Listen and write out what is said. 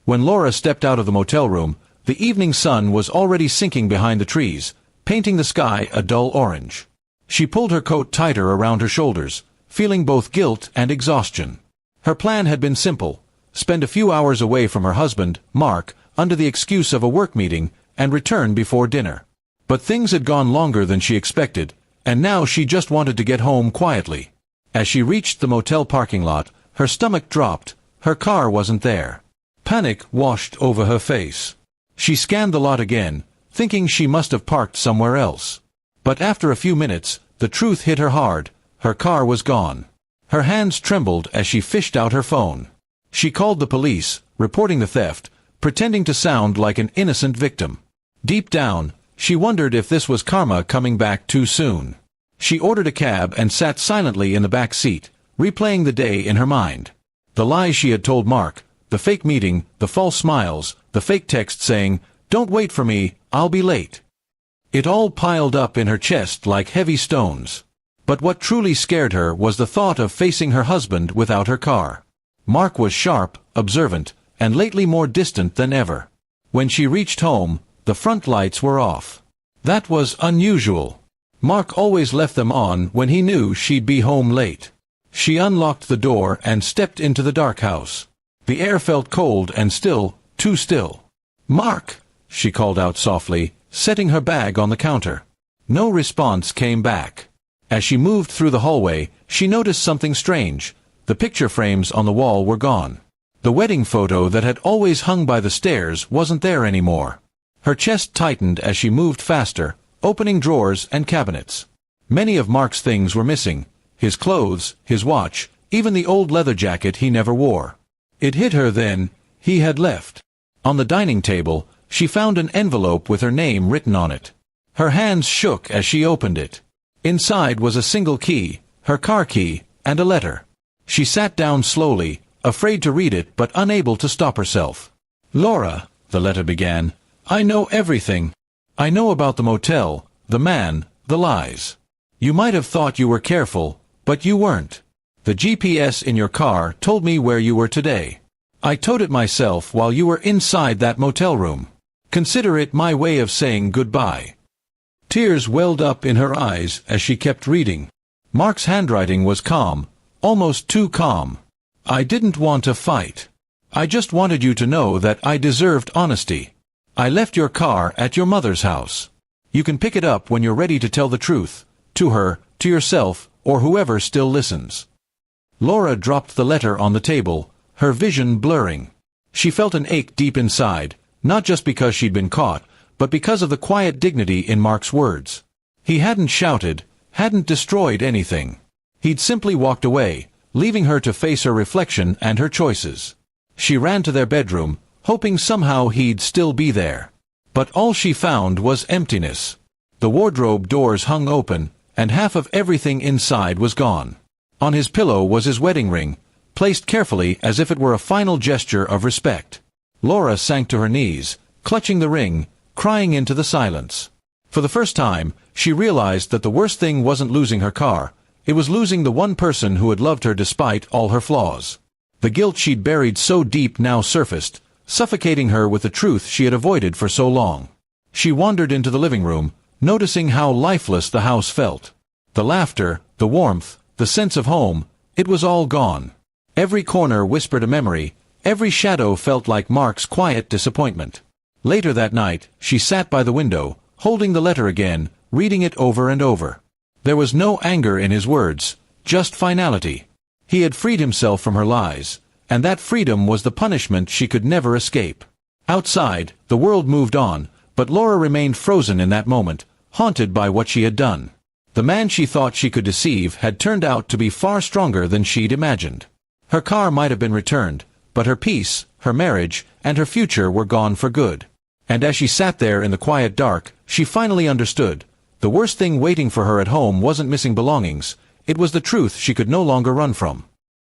When Laura stepped out of the motel room, the evening sun was already sinking behind the trees, painting the sky a dull orange. She pulled her coat tighter around her shoulders, feeling both guilt and exhaustion. Her plan had been simple: spend a few hours away from her husband, Mark, under the excuse of a work meeting, and return before dinner. But things had gone longer than she expected, and now she just wanted to get home quietly. As she reached the motel parking lot, her stomach dropped. Her car wasn't there. Panic washed over her face. She scanned the lot again, thinking she must have parked somewhere else. But after a few minutes, the truth hit her hard: her car was gone. Her hands trembled as she fished out her phone. She called the police, reporting the theft, pretending to sound like an innocent victim. Deep down, she wondered if this was karma coming back too soon. She ordered a cab and sat silently in the back seat, replaying the day in her mind. The lies she had told Mark, the fake meeting, the false smiles, the fake text saying, "Don't wait for me, I'll be late." It all piled up in her chest like heavy stones. But what truly scared her was the thought of facing her husband without her car. Mark was sharp, observant, and lately more distant than ever. When she reached home, the front lights were off. That was unusual. Mark always left them on when he knew she'd be home late. She unlocked the door and stepped into the dark house. The air felt cold and still, too still. "Mark!" she called out softly, setting her bag on the counter. No response came back. As she moved through the hallway, she noticed something strange. The picture frames on the wall were gone. The wedding photo that had always hung by the stairs wasn't there anymore. Her chest tightened as she moved faster, opening drawers and cabinets. Many of Mark's things were missing: his clothes, his watch, even the old leather jacket he never wore. It hit her then: he had left. On the dining table, she found an envelope with her name written on it. Her hands shook as she opened it. Inside was a single key, her car key, and a letter. She sat down slowly, afraid to read it but unable to stop herself. "Laura," the letter began, "I know everything. I know about the motel, the man, the lies. You might have thought you were careful, but you weren't. The GPS in your car told me where you were today. I towed it myself while you were inside that motel room. Consider it my way of saying goodbye." Tears welled up in her eyes as she kept reading. Mark's handwriting was calm, almost too calm. "I didn't want to fight. I just wanted you to know that I deserved honesty. I left your car at your mother's house. You can pick it up when you're ready to tell the truth, to her, to yourself, or whoever still listens." Laura dropped the letter on the table, her vision blurring. She felt an ache deep inside, not just because she'd been caught, but because of the quiet dignity in Mark's words. He hadn't shouted, hadn't destroyed anything. He'd simply walked away, leaving her to face her reflection and her choices. She ran to their bedroom, hoping somehow he'd still be there. But all she found was emptiness. The wardrobe doors hung open, and half of everything inside was gone. On his pillow was his wedding ring, placed carefully as if it were a final gesture of respect. Laura sank to her knees, clutching the ring, crying into the silence. For the first time, she realized that the worst thing wasn't losing her car, it was losing the one person who had loved her despite all her flaws. The guilt she'd buried so deep now surfaced, suffocating her with the truth she had avoided for so long. She wandered into the living room, noticing how lifeless the house felt. The laughter, the warmth, the sense of home, it was all gone. Every corner whispered a memory, every shadow felt like Mark's quiet disappointment. Later that night, she sat by the window, holding the letter again, reading it over and over. There was no anger in his words, just finality. He had freed himself from her lies, and that freedom was the punishment she could never escape. Outside, the world moved on, but Laura remained frozen in that moment, haunted by what she had done. The man she thought she could deceive had turned out to be far stronger than she'd imagined. Her car might have been returned, but her peace, her marriage, and her future were gone for good. And as she sat there in the quiet dark, she finally understood. The worst thing waiting for her at home wasn't missing belongings, it was the truth she could no longer run from.